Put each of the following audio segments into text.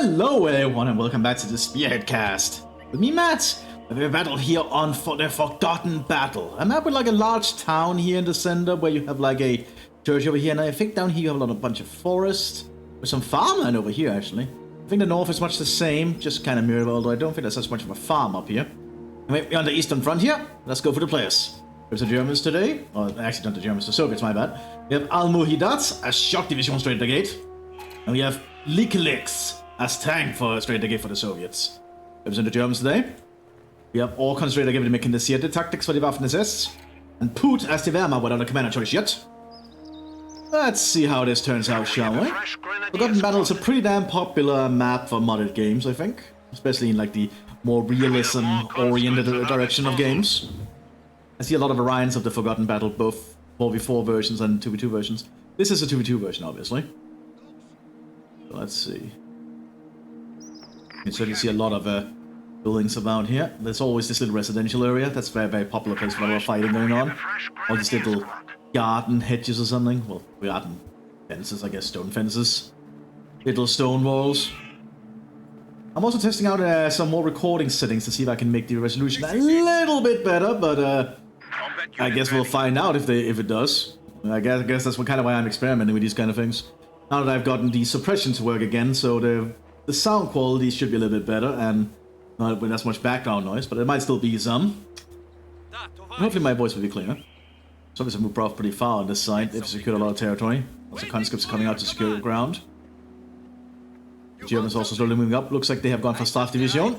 Hello everyone and welcome back to the Spearhead cast. With me, Matt. We have a battle here on the Forgotten Battle. A map with like a large town here in the center where you have like a church over here, and I think down here you have a bunch of forest with some farmland over here actually. I think the north is much the same, just kind of mirrored, although I don't think there's as much of a farm up here. Anyway, we're on the eastern front here. Let's go for the players. There's the Germans today. Or actually not the Germans, the Soviets, my bad. We have Al-Muhidat as shock division straight at the gate. And we have Likelix as tank for straight at the gate for the Soviets. Represent the Germans today. We have Orkan straight at the gate with the mechanisierte tactics for the Waffen-SS. And Put as the Wehrmacht without a commander choice yet. Let's see how this turns out, shall we? Forgotten Battle is a pretty damn popular map for modded games, I think. Especially in like the more realism-oriented direction of games. I see a lot of variants of the Forgotten Battle, both 4v4 versions and 2v2 versions. This is a 2v2 version, obviously. So let's see. You can certainly see a lot of buildings about here. There's always this little residential area. That's a very, very popular place for a lot of fighting going on. All these little garden hedges or something. Well, garden fences, I guess, stone fences. Little stone walls. I'm also testing out some more recording settings to see if I can make the resolution a little bit better, but I guess we'll find out if it does. I guess that's kind of why I'm experimenting with these kind of things. Now that I've gotten the suppression to work again, so the sound quality should be a little bit better, and not with as much background noise, but there might still be some. And hopefully my voice will be cleaner. So obviously moved off pretty far on this side. They've secured a lot of territory. Lots of conscripts coming out to secure the ground. The Germans also slowly moving up. Looks like they have gone for Straf Division.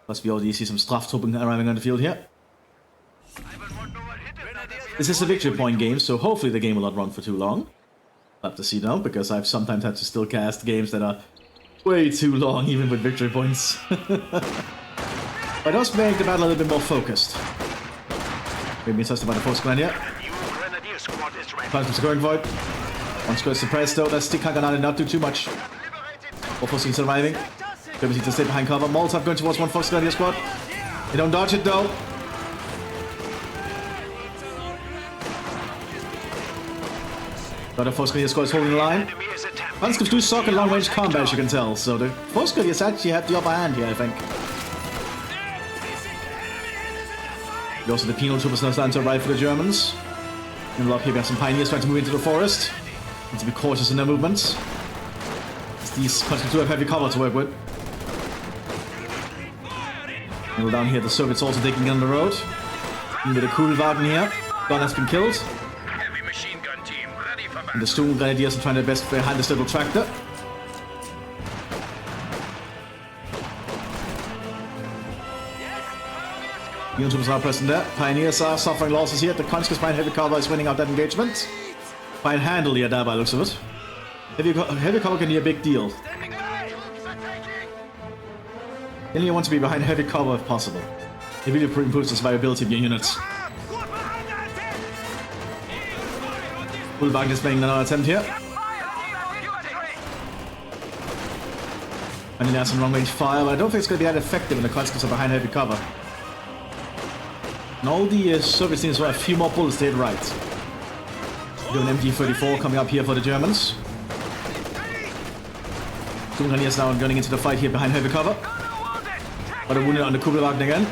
Plus we already see some Straftruppen arriving on the field here. This is a victory point game, so hopefully the game will not run for too long. I'll have to see now, because I've sometimes had to still cast games that are way too long, even with victory points. But it does make the battle a little bit more focused. Maybe touched by the force command here. Conscripts are going for it. One square suppressed though, that's still Kanganade not do too much. All forces surviving. Germans need to stay behind cover. Molotov going towards one Fox Grenadier squad. They don't dodge it though. The other Fox Grenadier squad is holding the line. Conscripts do suck at long range combat, as you can tell, so the Fox Grenadiers actually have the upper hand here, I think. Also the penal troopers now starting to arrive for the Germans. And we'll up here we have some pioneers trying to move into the forest. Need to be cautious in their movements. These conscripts do have heavy cover to work with. And down here the Soviets also taking on the road. And with a Kugelwagen here. Gun has been killed. And the Sturm Grenadiers are trying their best behind this little tractor. Penal troopers are present there. Pioneers are suffering losses here. The conscripts behind heavy cover is winning out that engagement. Quite handily at that by the looks of it. Heavy cover can be a big deal. Then you want to be behind heavy cover if possible. It really improves the survivability of your units. Kugelwagen is making another attempt here. And he has some long range fire, but I don't think it's going to be that effective when the conscripts are behind heavy cover. And all the Soviet teams will have a few more bullets to hit right. Doing MG34 coming up here for the Germans. Two Grenadiers now going into the fight here behind heavy cover. But a wounded on the Kugelwagen again.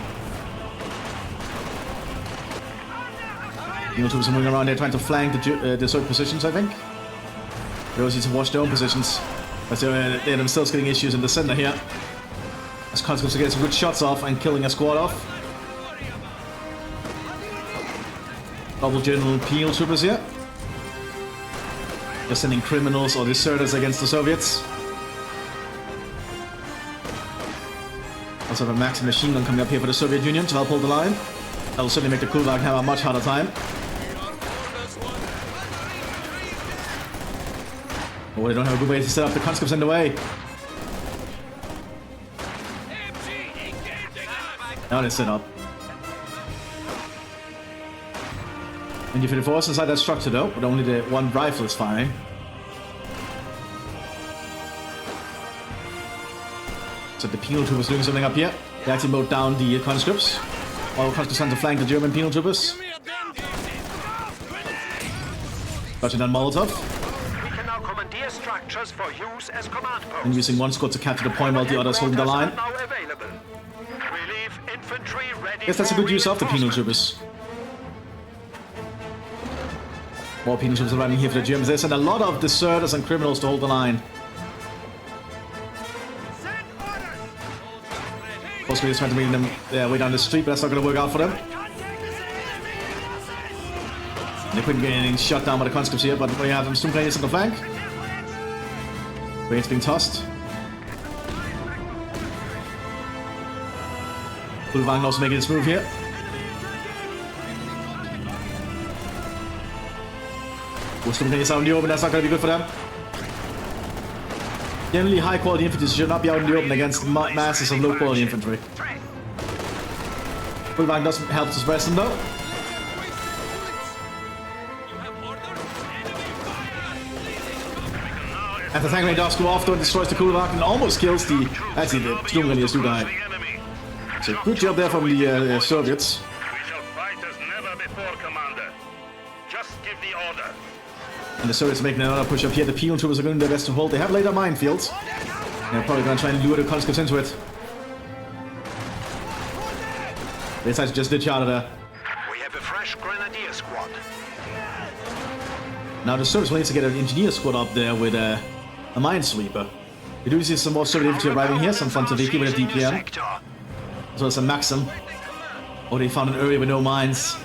Penal troops are moving around here trying to flank the Soviet positions, I think. They also need to watch their own positions. But they're themselves getting issues in the center here. As conscripts are getting some good shots off and killing a squad off. Double General penal troopers here. They're sending criminals or deserters against the Soviets. Also have a Max machine gun coming up here for the Soviet Union to help hold the line. That will certainly make the Kugelwagen have a much harder time. Oh, they don't have a good way to set up the conscripts in the way. Now they set up. And you feel the force inside that structure though, but only the one rifle is firing. So the penal troopers doing something up here. They actually mowed down the conscripts. All conscripts trying to flank the German penal troopers. Touching down Molotov. We can now commandeer structures. structures for use as command posts. And using one squad to capture the point while the others hold the line. Relief infantry ready. Guess that's a good use of the penal troopers. More penal troopers arriving here for the gyms. There's a lot of deserters and criminals to hold the line. Of course, we're just trying to bring them way down the street, but that's not going to work out for them. They couldn't get anything shut down by the conscripts here, but we have some storm grenadiers on the flank. Grenades being tossed. Kulvang also making this move here. Storm grenadiers out in the open, that's not going to be good for them. Generally, high quality infantry should not be out in the open against masses of low quality infantry. Kulvang doesn't help to suppress them though. And the tank grenade does go off though and destroys the Kulvang and almost kills the. Actually, the storm grenadiers do die. So good job there from the Soviets. And the Soviets are making another push up here. The penal troopers are going to do their best to hold. They have later minefields. They're probably going to try and lure the conscripts into it. They decided to just ditch out of there. We have a fresh grenadier squad. Now the Soviets will need to get an engineer squad up there with a minesweeper. We do see some more Soviet infantry arriving here. Some Frontoviki with a DPM. As well as a Maxim. Oh, they found an area with no mines.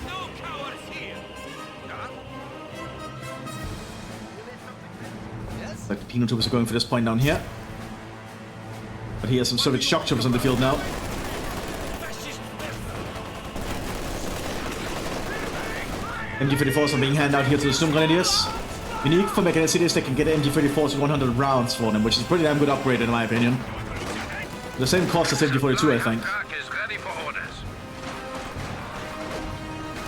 But the penal troopers are going for this point down here. But he has some Soviet shock troopers on the field now. MG-34s are being handed out here to the Storm Grenadiers. Unique for Mattcasting, they can get MG-34s with 100 rounds for them, which is a pretty damn good upgrade in my opinion. The same cost as MG-42, I think.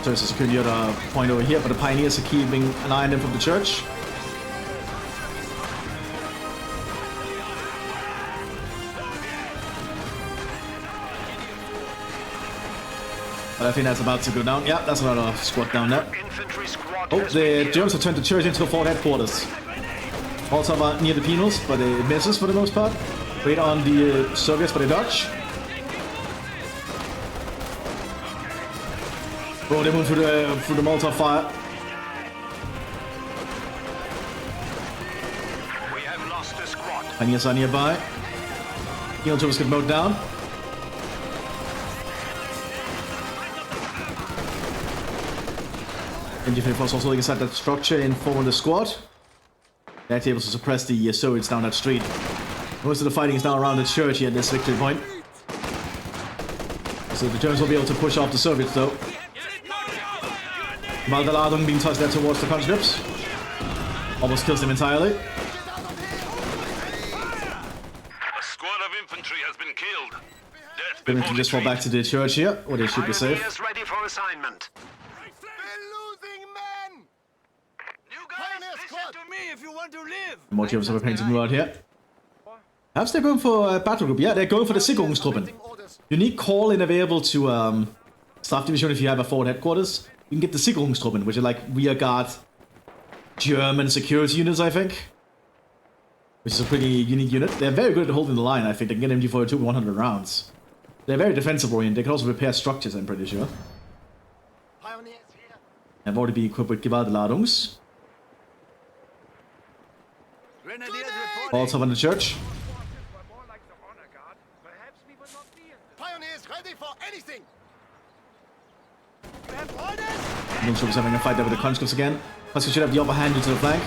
So it's a security other point over here, but the Pioneers are keeping an eye on them from the church. But I think that's about to go down. Yeah, that's another squad down there. Oh, the Germans have turned the church into the fort headquarters. Also near the penals, but it misses for the most part. Wait on the Soviets, but they dodge. Oh, they move through the Molotov fire. We have lost a squad. Pioneers are nearby. Penal troopers get mowed down. MG-34 also inside that structure and form the squad. They're able to suppress the Soviets down that street. Most of the fighting is now around the church here at this victory point. So the Germans will be able to push off the Soviets though. Valdaladung being tossed there towards the conscripts. Almost kills them entirely. A squad of infantry has been killed. They can just fall back to the church here, or they should be safe. Pioneers ready for assignment. More Germans are preparing to move out here. Perhaps they're going for a battle group. Yeah, they're going for the Sicherungstruppen. Unique call in available to staff division if you have a forward headquarters. You can get the Sicherungstruppen, which are like rear guard German security units, I think. Which is a pretty unique unit. They're very good at holding the line, I think. They can get MG-42 with 100 rounds. They're very defensive oriented. They can also repair structures, I'm pretty sure. They've already been equipped with Gewaltladungs. Also on the church. Pioneers ready for anything. Troops having a fight there with the conscripts again. Conscripts should have the upper hand into the flank.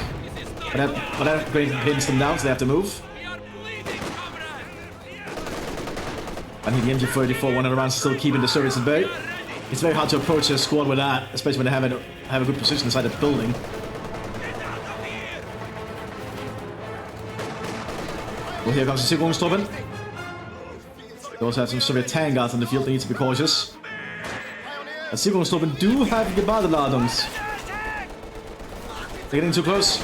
But that great pins them down, so they have to move. I think the MG-34 100 rounds is still keeping the Soviets at bay. It's very hard to approach a squad with that, especially when they have a good position inside the building. Well, here comes the Sicherungstruppen. They also have some Soviet tank guards on the field, they need to be cautious. The Sicherungstruppen do have Gewaltladungs. They're getting too close.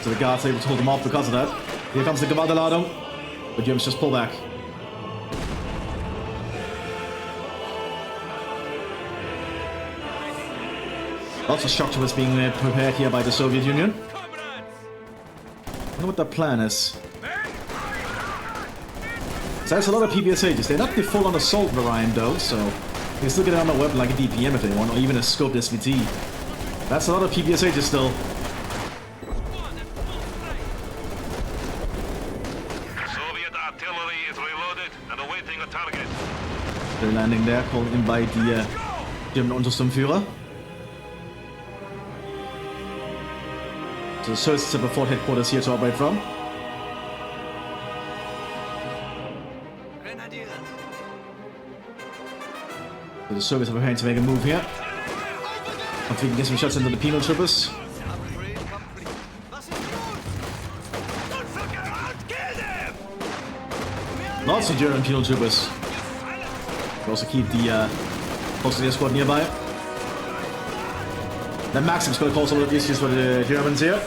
So the guards are able to hold them off because of that. Here comes the Gewaltladung. The Germans just pull back. Lots of shock troopers being prepared here by the Soviet Union. I wonder what their plan is. So there's a lot of PPSHs. They're not the full-on assault variant though, so they can still get on a weapon like a DPM if they want, or even a scoped SVT. That's a lot of PPSHs still. Soviet artillery is reloaded and awaiting a target. They're landing there, called in by the German Untersturmführer. So the Service is at the Fort headquarters here to operate from. So the Soviets are preparing to make a move here. Hopefully we can get some shots into the penal troopers. Lots of German penal troopers. We also keep the Austrian squad nearby. Then Maxim's going to cause a lot of issues for the Germans here.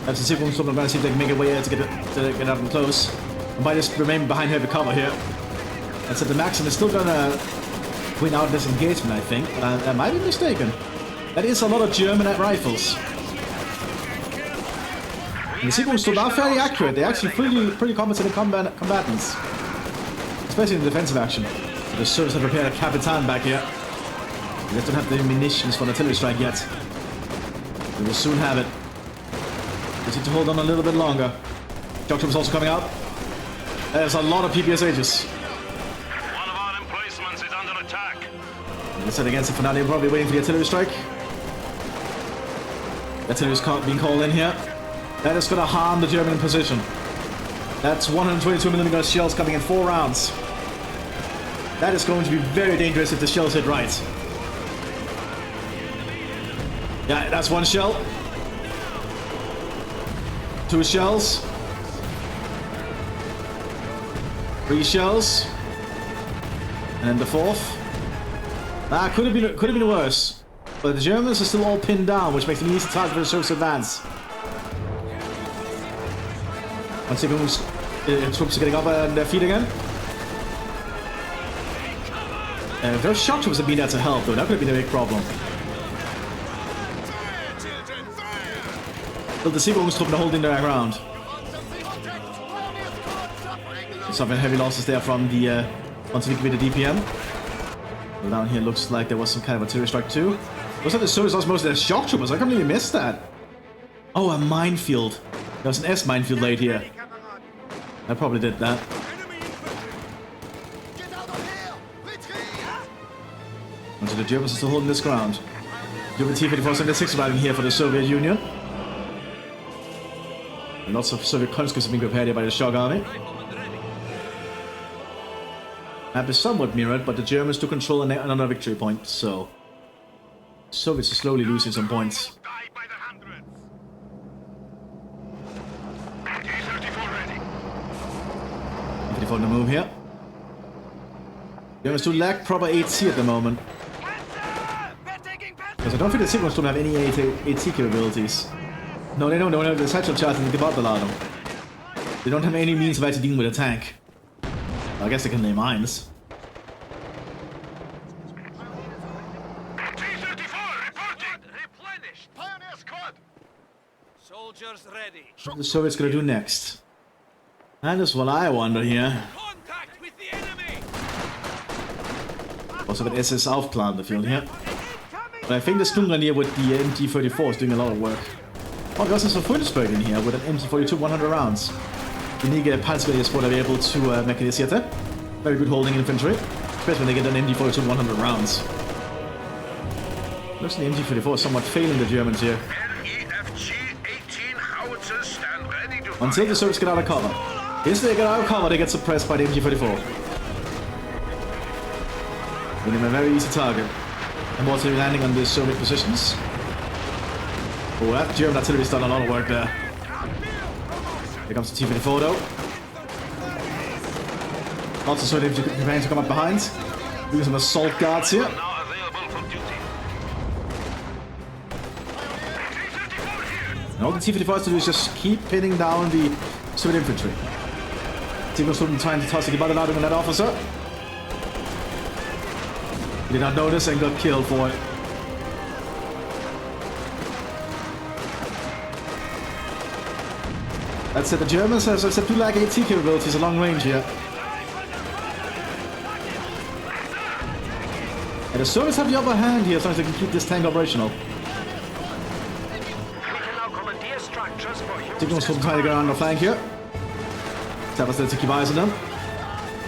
That's the Sicherung going to see if they can make a way to get out and close. And by just remain behind heavy cover here. And so the Maxim is still going to win out this engagement, I think. But I might be mistaken. That is a lot of German rifles. And the Sicherung still are fairly accurate. They're actually pretty competent combatants. Especially in the defensive action. So the Service have prepared a Capitan back here. They don't have the munitions for an artillery strike yet. We will soon have it. Just need to hold on a little bit longer. Shock troopers also coming out. There's a lot of PPSHs. One of our emplacements is under attack. Like I said, against the finale, I'm probably waiting for the artillery strike. The artillery is being called in here. That is going to harm the German position. That's 122mm shells coming in 4 rounds. That is going to be very dangerous if the shells hit right. Yeah, that's 1 shell. 2 shells. 3 shells. And then the 4th. Could have been worse. But the Germans are still all pinned down, which makes it an easy target for the Service to advance. Once again, troops are getting up on their feet again. If those shock troopers have been there to help, though, that could have been a big problem. But the Sicherungstruppen are holding their ground. Suffering heavy losses there from the once we with the DPM. Well, down here looks like there was some kind of artillery strike too. Looks like the Service lost most of their shock troopers. I can't believe you missed that. Oh, a minefield. There was an S minefield laid here. I probably did that. And so the Germans are still holding this ground. German T-5476 arriving here for the Soviet Union. And lots of Soviet conscripts have been prepared here by the Shock Army. Map is somewhat mirrored, but the Germans do control another victory point, so Soviets are slowly losing some points. T-34 on the move here. Germans do lack proper AT at the moment. Because I don't think the Sicherungs don't have any AT capabilities. No, they don't have the satchel charge in the Gebatbeladung. They don't have any means of actually dealing with a tank. Well, I guess they can lay mines. T-34 reporting! Replenished! Pioneer squad! Soldiers ready. What are the Soviets gonna do next? That is what I wonder here. Contact with the enemy! Also got SS Aufklar on the field here. But I think the Sturmgrenadier with the MG34 is doing a lot of work. Oh, there's also Fröhlichsberg in here with an MG42 100 rounds. Unique Panzergrenadier squad are able to mechanisierte. Very good holding infantry, especially when they get an MG42 100 rounds. Looks like the MG34 is somewhat failing the Germans here. Until the Serbs get out of cover. If they get out of cover, they get suppressed by the MG34. Giving them a very easy target. And also landing on the Soviet positions. Oh, that German artillery's done a lot of work there. Here comes the T-34 though. Lots of Soviet preparing to come up behind. Doing some assault guards here. And all the T-34 has to do is just keep pinning down the Soviet infantry. T-34 trying to toss the Gebatbeladung on that officer. He did not notice and got killed for it. That's it, the Germans have except 2 lag AT capabilities at long range here. And the Soviets have the upper hand here as long as they can keep this tank operational. Sicherung's still trying to go around the flank here. Tap still to keep eyes on them.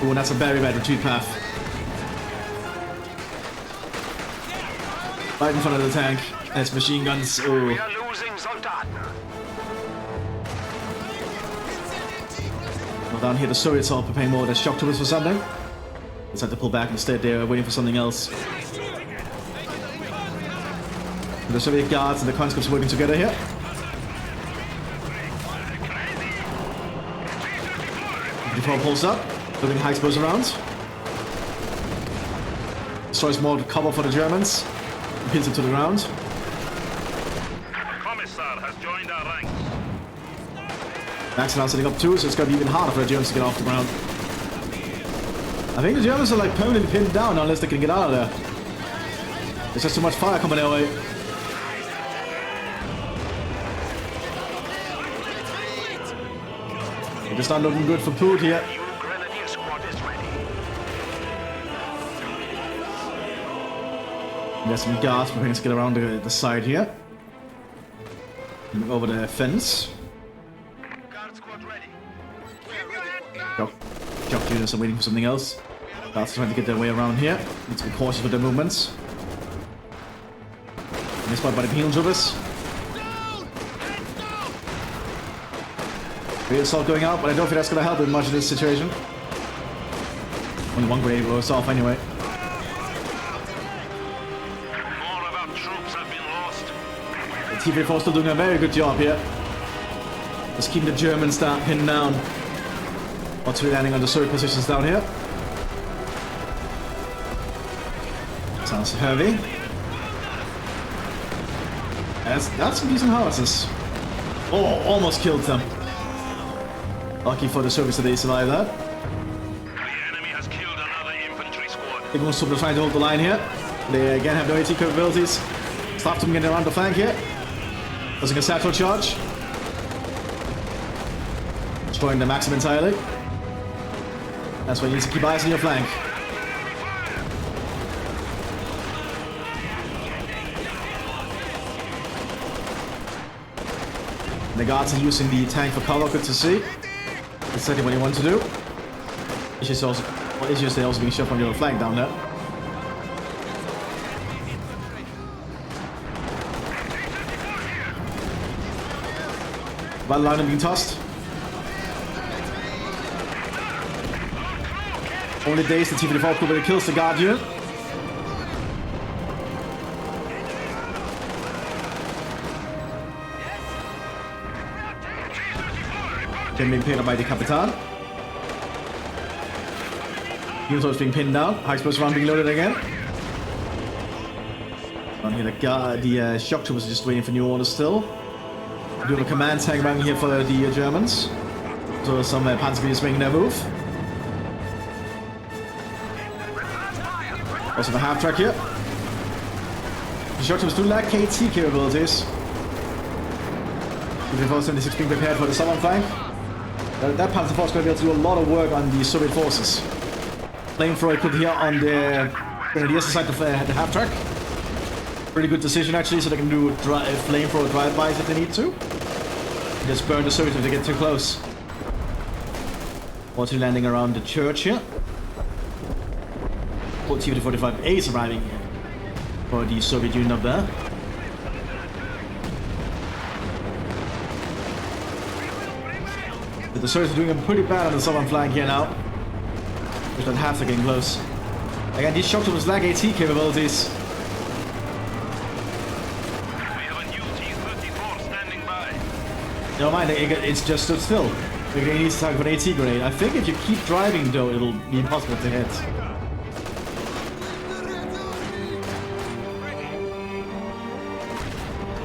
Oh, and that's a very bad retreat path. Right in front of the tank. And it's machine guns. Oh. We are losing Soldaten. Well, down here the Soviets are preparing more of their shock troopers for something. Let's have to pull back instead. They're waiting for something else. The Soviet guards and the conscripts working together here. Before pulls up, looking high explosive rounds. Destroys more cover for the Germans. Pins it to the ground. Commissar has joined our ranks. Max now setting up too, so it's going to be even harder for the Germans to get off the ground. I think the Germans are like permanently pinned down unless they can get out of there. There's just too much fire coming their way. They're just not looking good for Poot here. Grenadier squad is ready. There's some guards preparing to get around the side here. Look over the fence. Guard squad ready. Jock units are waiting for something else. Guards are trying to get their way around here. Need to be cautious with their movements. This spot by the penal troopers. Great assault going out, but I don't think that's going to help in much of this situation. Only one grenade blows off anyway. More of our troops have been lost. The TV4 still doing a very good job here. Just keeping the Germans down, pinned down. What's really landing on the Soviet positions down here. Sounds heavy. That's some decent howitzers. Oh, almost killed them. Lucky for the Soviets that they survived that. The enemy has killed another infantry squad. They're going to try to hold the line here. They again have no AT capabilities. Stop them getting around the flank here. Causing a satchel charge. Destroying the Maxim entirely. That's why you need to keep eyes on your flank. The guards are using the tank for cover, good to see. That's exactly what you want to do. It's just also, well, it's just they're also being shot from your flank down there. Battle line being tossed. Only days the T-54 crew kills the guard unit. Then being pinned up by the Capitan. Unit is being pinned down. High explosive round being loaded again. On here, the shock troopers are just waiting for new orders still. We do have a command tank around here for the Germans. So some Panzer making their move. Also the half track here. The shock troopers do lack KT capabilities. 76 being prepared for the southern flank. That Panzer force is going to be able to do a lot of work on the Soviet forces. Flamethrower put here on the Grenadiers side of the half track. Pretty good decision actually, so they can do flamethrower drive-bys if they need to. And just burn the Soviets if they get too close. Also landing around the church here. T-45A is arriving here for the Soviet unit up there. The Soviets are doing pretty bad on the southern flank here now. Which don't have to get close. Again, these shock troopers lack AT capabilities. We have a new T-34 standing by. Never mind, it's just stood still. They need to target for an AT grenade. I think if you keep driving though, it'll be impossible to hit.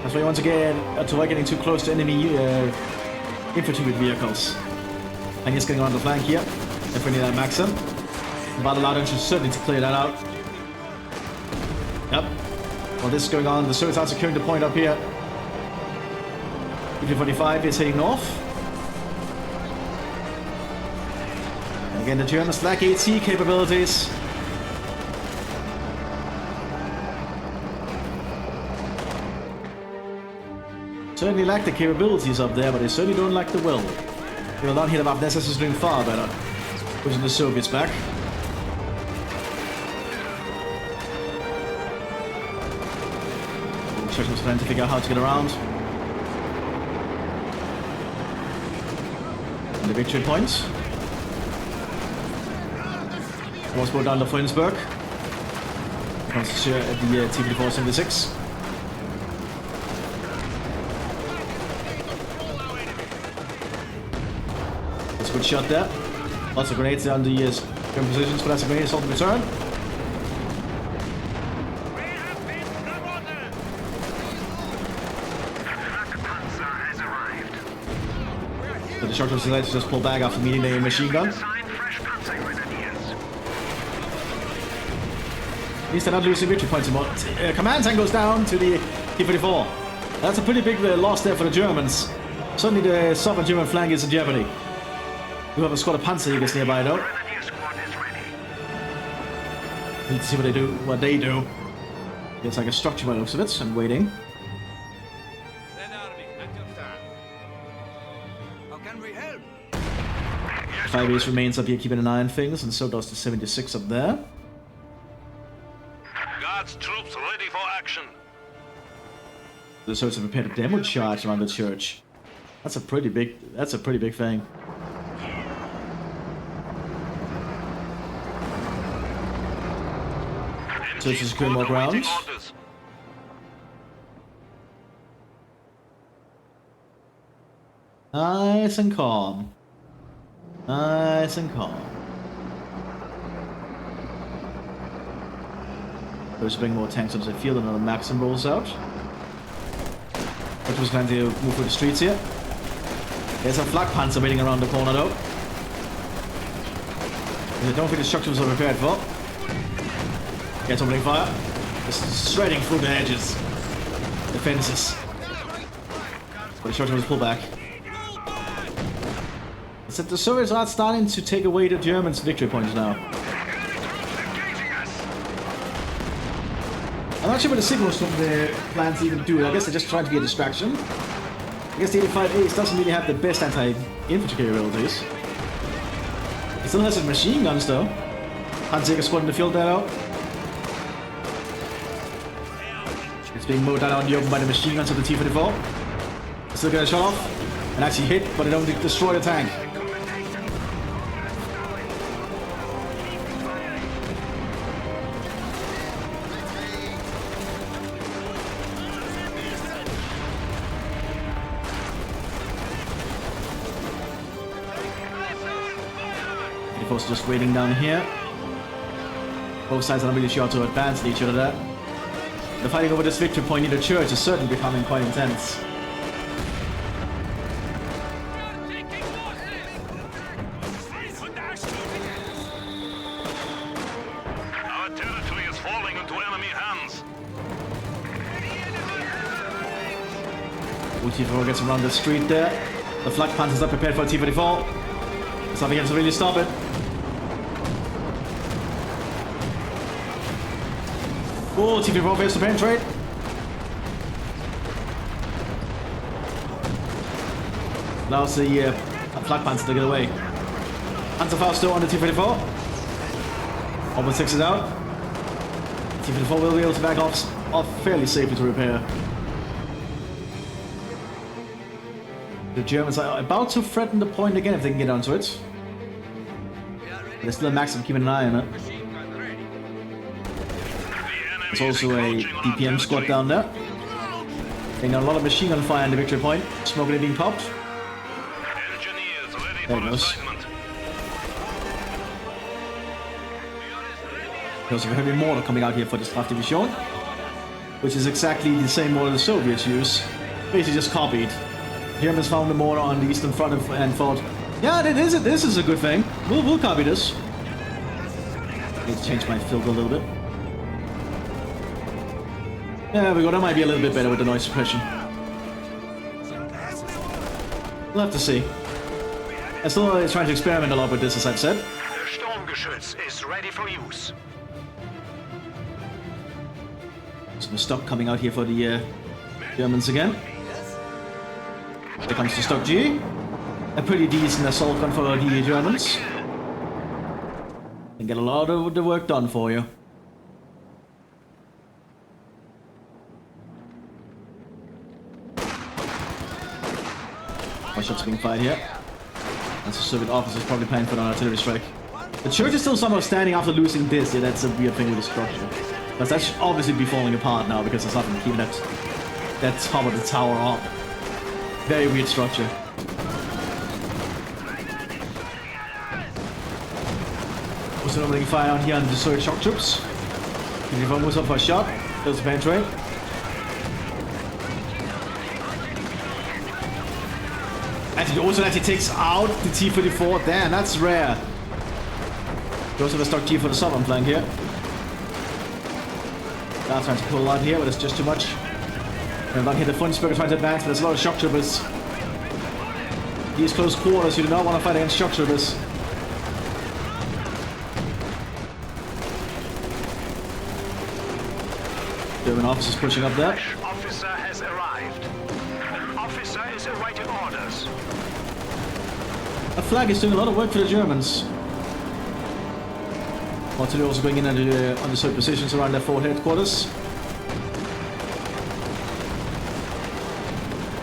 That's why you want to get to avoid getting too close to enemy infantry with vehicles. And just getting around the flank here. If we need that Maxim. Battle out should certainly to clear that out. Yep. While this is going on, the Soviets are securing the point up here. T-45 is heading north. Again, the Germans lack AT capabilities. Certainly lack the capabilities up there, but they certainly don't lack the will. They will not hit about Mthis is doing far better. Pushing the Soviets back. Churchill's trying to figure out how to get around. And the victory points. Almost go down to Frensburg. Comes to the T-54-76. That's a good shot there. Lots of grenades on the German positions, but that's a grenade assault in return. So the Churchill decided to just pull back after meeting the machine gun. At least they're not losing victory points anymore. Command tank goes down to the T-54. That's a pretty big loss there for the Germans. Suddenly the southern German flank is in jeopardy. We have a squad of Panzerjägers nearby though. Need to see what they do. It's like a structure by the looks of it. I'm waiting. The 5 remains up here keeping an eye on things, and so does the 76 up there. God's troops ready for action. The Soviets have prepared a demo charge around the church. That's a pretty big thing. So it's securing more ground. Nice and calm. Nice and calm. There's bring more tanks onto the field, another Maxim rolls out. Which was going to move through the streets here. There's a flak panzer waiting around the corner though. I don't think the structures are prepared for. Gets opening fire. Just shredding through the edges. The fences. But the structure was pulled back. It's that the Soviets are starting to take away the Germans' victory points now. I'm not sure what the signals from the plans even do. I guess they're just trying to be a distraction. I guess the 85 Ace doesn't really have the best anti-infantry capabilities. It still has his machine guns though. Panzerjäger squad in the field there though. It's being mowed down out in the open by the machine guns of the T-54. Still get a shot off and actually hit, but they don't destroy the tank. Just waiting down here. Both sides are not really sure how to advance each other there. The fighting over this victory point near the church is certainly becoming quite intense. Our territory is falling into enemy hands. T-54 gets around the street there. The flak panzers are prepared for T-54. There's nothing else to really stop it. Oh, T-54 fails to penetrate. Allows the flak panzer to get away. Panzerfaust on the T-54. Almost 6 is out. T-54 will be able to back off fairly safely to repair. The Germans are about to threaten the point again if they can get onto it. But there's still a Maxim keeping an eye on it. There's also a DPM squad down there. Getting a lot of machine gun fire in the victory point. Smoke being popped. There it goes. There's a heavy mortar coming out here for the Strafdivision, which is exactly the same mortar the Soviets use. Basically just copied. Germans found the mortar on the eastern front and thought, yeah, this is a good thing. We'll copy this. I need to change my filter a little bit. There we go, that might be a little bit better with the noise suppression. We'll have to see. I'm still trying to experiment a lot with this, as I've said. Sturmgeschütz is ready for use. Some stock coming out here for the Germans again. There comes the stock G. A pretty decent assault gun for the Germans. And get a lot of the work done for you. More shots being fired here. That's a Soviet officer probably planning for an artillery strike. The church is still somehow standing after losing this. Yeah, that's a weird thing with the structure. Because that should obviously be falling apart now because there's nothing keeping that top of the tower up. Very weird structure. Also opening fire on here on the Soviet shock troops. Uniform moves up for a shot. Does the penetrate. Actually, also actually takes out the T-34. Damn, that's rare. Goes with a stock G for the southern flank here. Now trying to pull out here, but it's just too much. And down here, the Fundsberger trying to advance, but there's a lot of shock troopers. These close quarters, you do not want to fight against shock troopers. German officers pushing up there. Officer has arrived. Officer is awaiting orders. A flag is doing a lot of work for the Germans. Artillery also going in on the certain positions around their forward headquarters.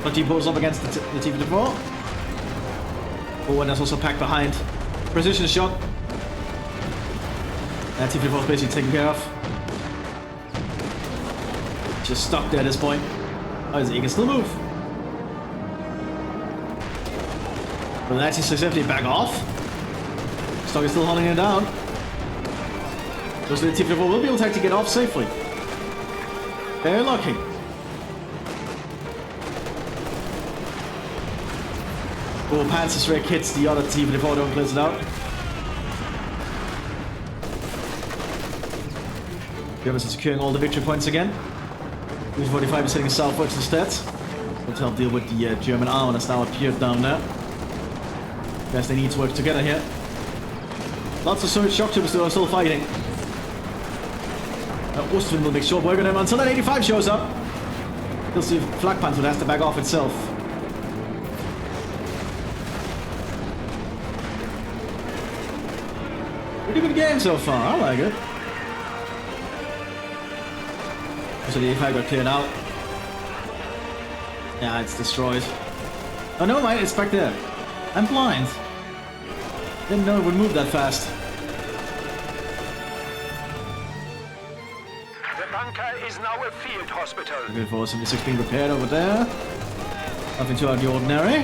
But he pulls up against the T-54. Oh, and that's also packed behind. Precision shot. That T-54 is basically taken care of. Just stuck there at this point. Oh, he can still move. But actually successfully back off. Stock is still holding it down. So the T-54 will be able to actually get off safely. Very lucky. Oh, Panzerstrike hits the other T-54, don't close it out. Germans are securing all the victory points again. T-45 is heading southwards instead. We'll help deal with the German armor that's now appeared down there. Guess they need to work together here. Lots of Soviet shock troopers are still fighting. Ostwind will make short work on him until that 85 shows up. You'll see Flak Panzer has to back off itself. Pretty good game so far, I like it. So the 85 got cleared out. Yeah, it's destroyed. Oh, never mind, it's back there. I'm blind. Didn't know it would move that fast. The bunker is now a field hospital. Good for 76 being repaired over there. Nothing too out of the ordinary.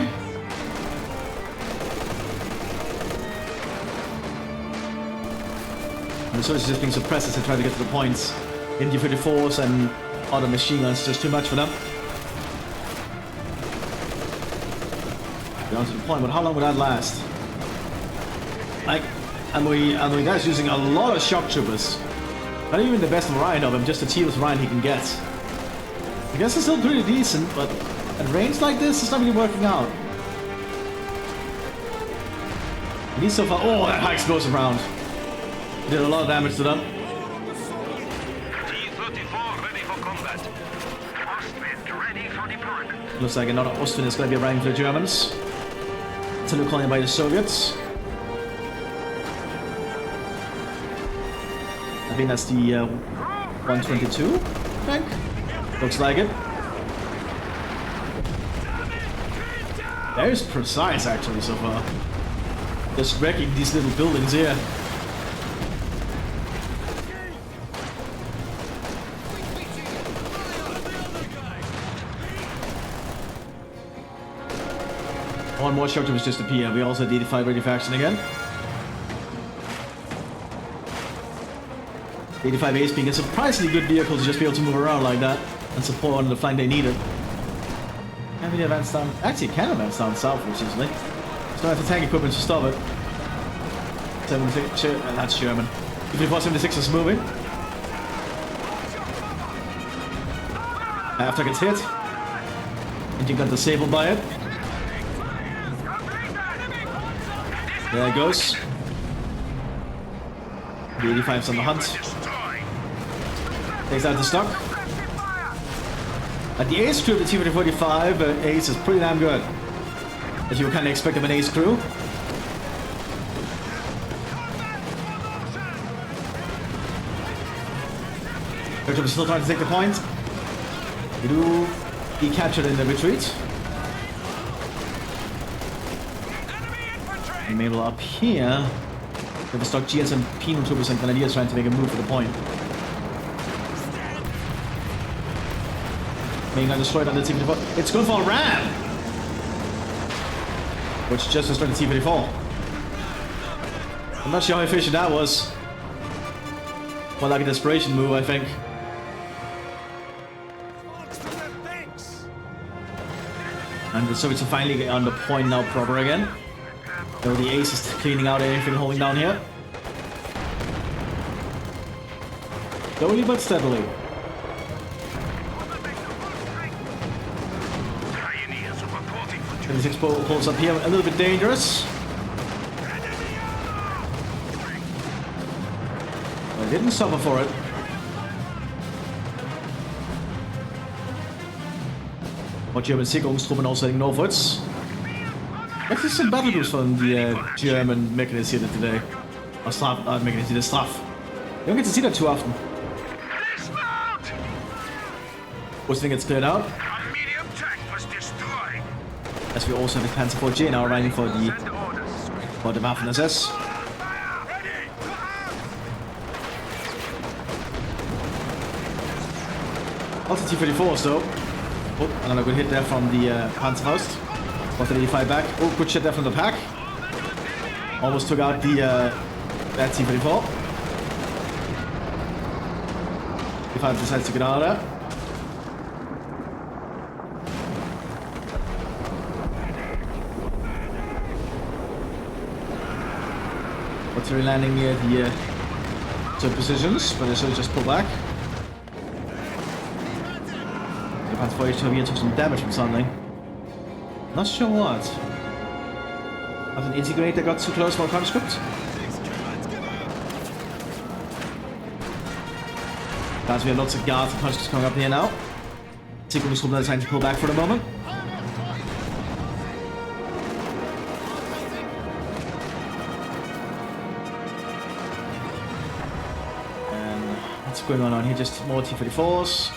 And the soldiers just being suppressed as they try to get to the points. India 34s and other machine guns, just too much for them. Down to the point, but how long would that last? Like, and we guys using a lot of shock troopers. Not even the best variant of him, just the cheapest variant he can get. I guess it's still pretty decent, but at range like this, it's not really working out. And he's so far. Oh, that high explosive round did a lot of damage to them. T-34 ready for combat. Ostwind ready for deployment. Looks like another Ostwind is going to be arriving for the Germans. Until calling by the Soviets. I think that's the 122, I think. Looks like it. Very precise, actually, so far. Just wrecking these little buildings here. One more structure was just a PM. We also had 85 ready for action again. 85As being a surprisingly good vehicle to just be able to move around like that and support on the flank they needed. Can we advance down? Actually, it can advance down southwards easily. So I have the tank equipment to stop it. 76, that's German. 76 is moving. After it gets hit, engine got disabled by it. There it goes. The 85's on the hunt. Takes out the stock. The ace crew of the T-4045 ace is pretty damn good. As you would kind of expect of an ace crew. Bertram is still trying to take the point. We do be captured in the retreat. And Mabel up here. With the stock GS and Penal Troopers and Grenadiers trying to make a move for the point. Being destroyed on the T-54. It's going for a ram! Which just destroyed the T-54. I'm not sure how efficient that was. More like a desperation move, I think. And the Soviets are finally on the point now proper again. So the ace is cleaning out anything holding down here. Slowly but steadily. 26 pulls up here, a little bit dangerous. But didn't suffer for it. What German Sicherungstruppen also heading northwards. Actually some battle groups from the German Mthis here today. Or Slav, Mthis, the Slav. You don't get to see that too often. Which thing gets cleared out. As we also have the Panzer IV J now arriving for the Waffen SS. Also T-34s though. Oh, another good hit there from the Panzerfaust. Got the 85 back. Oh, good shit there from the pack. Almost took out the that T-34. 85 decides to get out of there. Artillery landing near the two positions, but they should just pull back. The Panzer IV HW took some damage from something. Not sure what. Has an integrator got too close for a conscript? Guys, we have lots of guards and conscripts coming up here now. Sicherung is trying to pull back for the moment. What's going on here? Just more T-34s.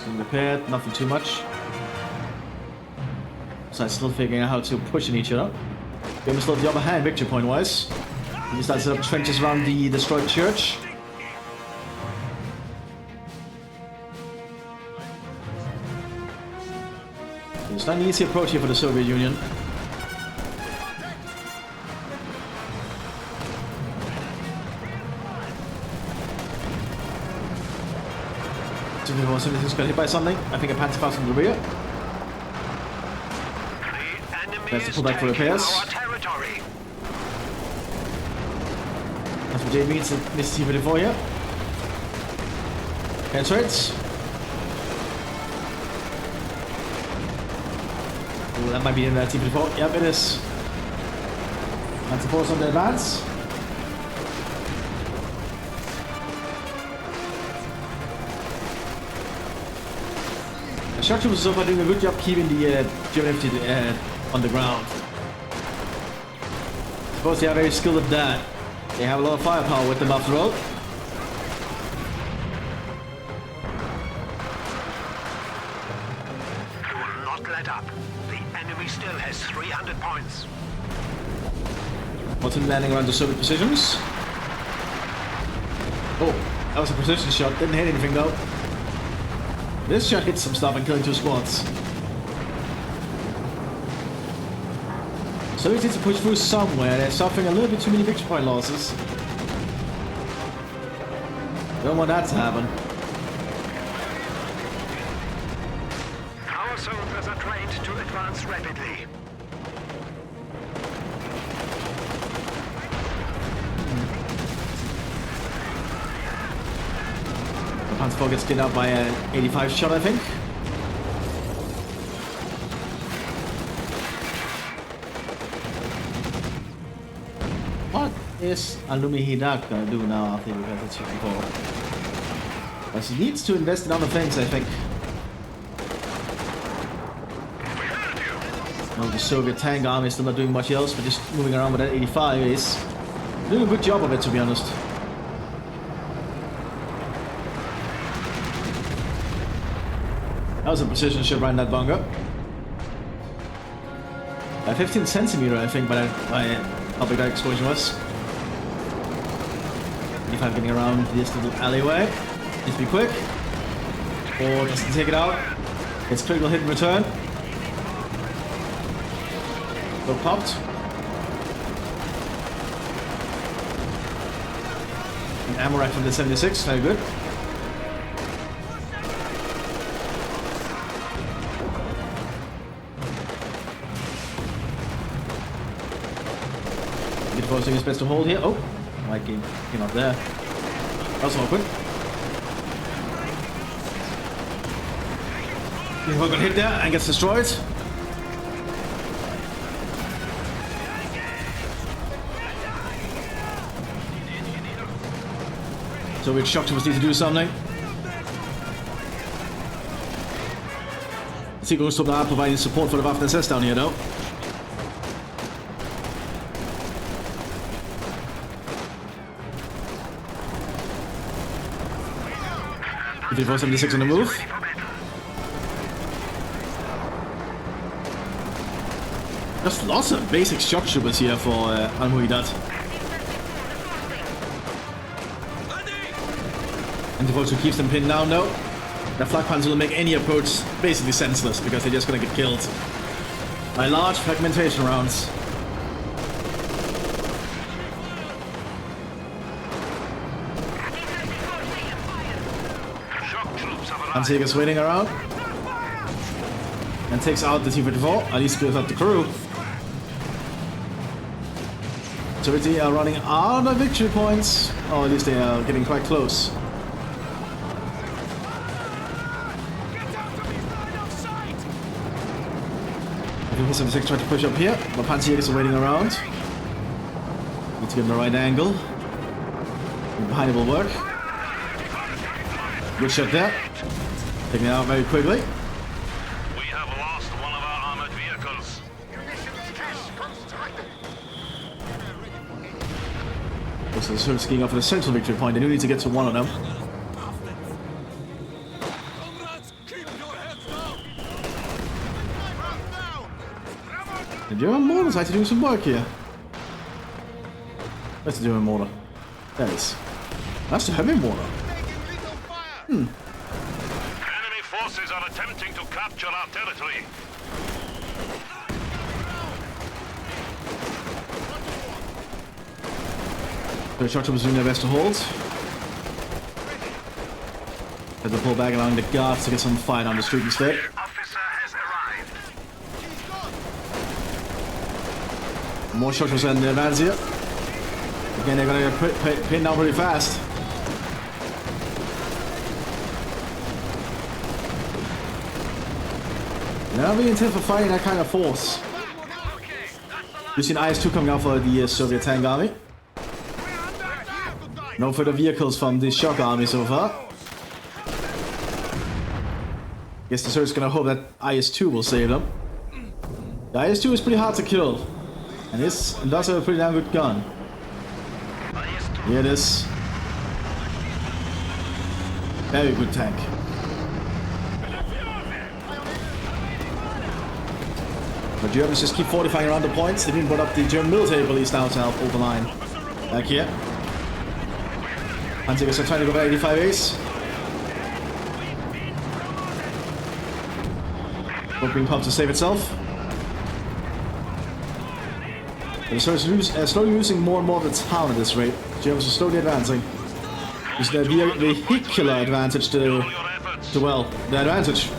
Being repaired, nothing too much. So I'm still figuring out how to push in each other. We almost still have the upper hand victory point wise. We start to set up trenches around the destroyed church. It's not an easy approach here for the Soviet Union. Somebody's got hit by something. I think a Panzerfaust from the rear. That's to pull back for repairs. That's what J means to miss T-34 here. Penetrates. Oh, that might be in there, T-34. Yep, it is. Panzer-Force on the advance. Structure was so far doing a good job keeping the German infantry on the ground. I suppose they are very skilled at that. They have a lot of firepower with them after all. You will not let up. The enemy still has 300 points. What's landing around the Soviet positions? Oh, that was a precision shot. Didn't hit anything though. This shot hits some stuff and killing two squads. So we need to push through somewhere. They're suffering a little bit too many victory point losses. Don't want that to happen. Our soldiers are trained to advance rapidly. Panzer IV gets cleaned out by an 85 shot, I think. What is Alumihidak gonna do now after he got hit before? Because he needs to invest in other things, I think. Well, the Soviet tank army is still not doing much else, but just moving around with that 85 is doing a good job of it, to be honest. That was a precision shot right in that bunker. 15 centimeter, I think, by how big that explosion was. 85 getting around this little alleyway. Needs to be quick. Or doesn't take it out. It's critical hit and return. Go popped. An ammo rack from the 76, very good. Forcing his best to hold here. Oh, Mike came up there. That was awkward. He got hit there and gets destroyed. So which shock troopers need to do something. Sicherung still not providing support for the Waffen SS down here though. Before 76 on the move. Just lots of basic shock troopers here for Al-Muidat. And the also keeps them pinned down though. The flak panzer will make any approach basically senseless because they're just gonna get killed by large fragmentation rounds. Anzega's waiting around and takes out the T-54, at least clears out the crew. So they are running out of victory points, or at least they are getting quite close. I think P-76 trying to push up here, but Panzerjäger are waiting around. Need to get in the right angle. And behind it will work. Good shot there. Taking it out very quickly. We have lost one of our armored vehicles. So they're sort of skiing off for the central victory point. They do need to get to one of them. The German mortar's actually doing some work here. Where's the German mortar? There it is. That's the heavy mortar. Enemy forces are attempting to capture our territory. The shot troopers doing their best to hold. Had to pull back along the guards to get some fire on the street instead. Officer has arrived. More shot troopers in the advance here. Again, they're gonna get pinned down pretty fast. They're not really intent for fighting that kind of force. We've seen IS-2 coming out for the Soviet tank army. No further vehicles from the shock army so far. Guess the Soviets gonna hope that IS-2 will save them. The IS-2 is pretty hard to kill. And does have a pretty damn good gun. Here it is. Very good tank. The Germans just keep fortifying around the points. They've even brought up the German military police now to help hold the line. Back here. Panzerjäger are trying to go back 85 ace. Boat being pumped to save itself. But the Soviets are slowly losing more and more of the town at this rate. The Germans are slowly advancing. Using their vehicular advantage to well, their advantage.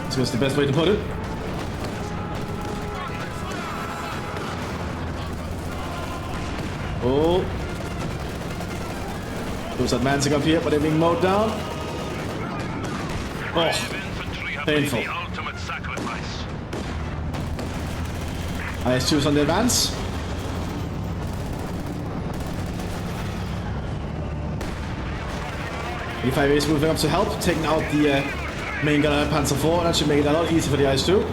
So that's the best way to put it. Oh. Those advancing up here, but they're being mowed down. Oh, painful. IS-2 is on the advance. 25 is moving up to help, taking out the main gunner Panzer 4. That should make it a lot easier for the IS-2.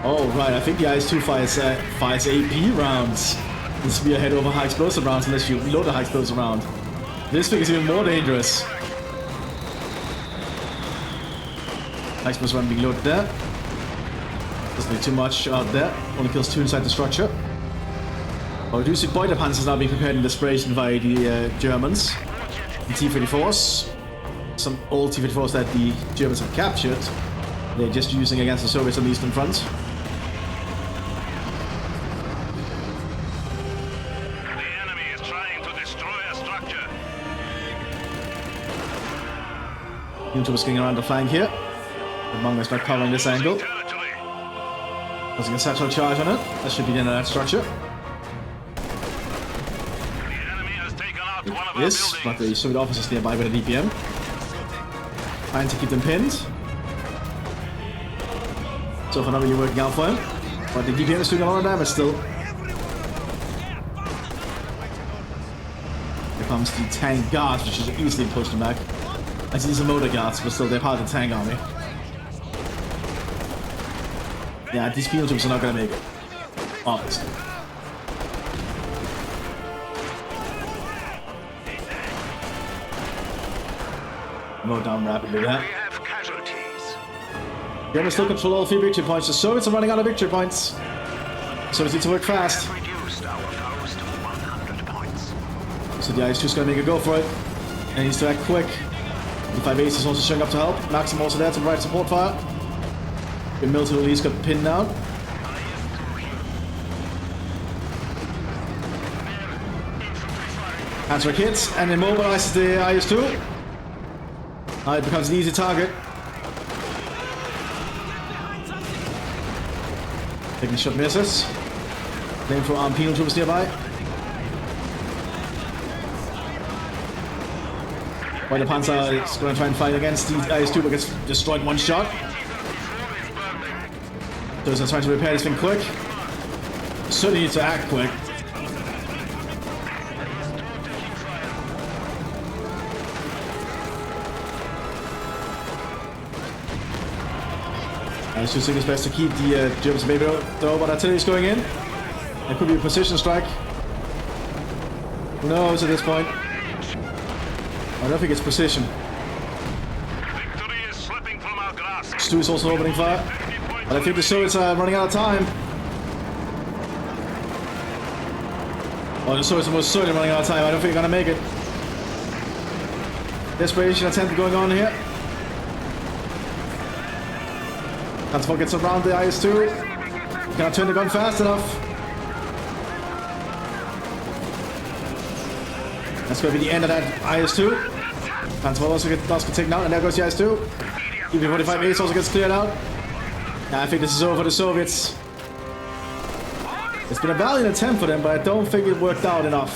Oh, right, I think the IS-2 fires AP rounds. The Spearhead over high explosive rounds unless you reload the high explosive round. This thing is even more dangerous. High explosive round being loaded there. Doesn't do too much out there. Only kills 2 inside the structure. But we do see boiler panzers now being prepared in desperation by the Germans. The T-34s. Some old T-34s that the Germans have captured. They're just using against the Soviets on the Eastern Front. YouTuber's getting around the flank here. The Mongo's not covering this angle. Doesn't get satchel charge on it. That should be the end of that structure. Yes, but the Soviet officers nearby with a DPM. Trying to keep them pinned. So far, not really working out for him. But the DPM is doing a lot of damage still. Here comes the tank guards, which is easily pushed them back. I see these are motor guards, but still they're part of the tank army. Yeah, these field troops are not gonna make it. Obviously. Move down rapidly there. Germans still control all 3 victory points. The Soviets are running out of victory points. So we need to work fast. So the IS-2 is gonna make a go for it. And he needs to act quick. The 5 Ace is also showing up to help. Maxim also there to provide support fire. The military release got pinned down. Answer hits and immobilizes the IS-2. Now it becomes an easy target. Taking shot misses. Playing for armed penal troops nearby. While the Panzer is going to try and fight against the IS-2 but gets destroyed in 1 shot. So he's trying to repair this thing quick. Certainly needs to act quick. IS-2 is doing his best to keep the Germans maybe though, but artillery is going in. It could be a precision strike. Who knows at this point? I don't think it's precision. Stu is also opening fire. But I think the Soviets are running out of time. Oh, the Soviets are most certainly running out of time. I don't think they're gonna make it. Desperation attempt going on here. Transport gets around the IS-2. Cannot turn the gun fast enough. That's going to be the end of that IS-2. Transport also does get taken out, and there goes the IS-2. EP-45 Ace also gets cleared out. Yeah, I think this is over for the Soviets. It's been a valiant attempt for them, but I don't think it worked out enough.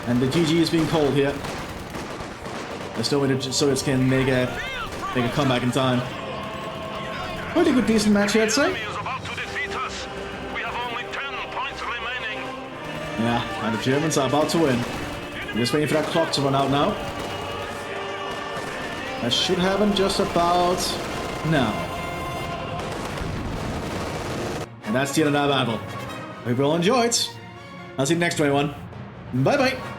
And the GG is being called here. There's no way the Soviets can make a comeback in time. Pretty good, decent match here, I'd say. Yeah, and the Germans are about to win. I'm just waiting for that clock to run out now. That should happen just about now. And that's the end of that battle. Hope you all enjoyed. I'll see you next one. Bye bye.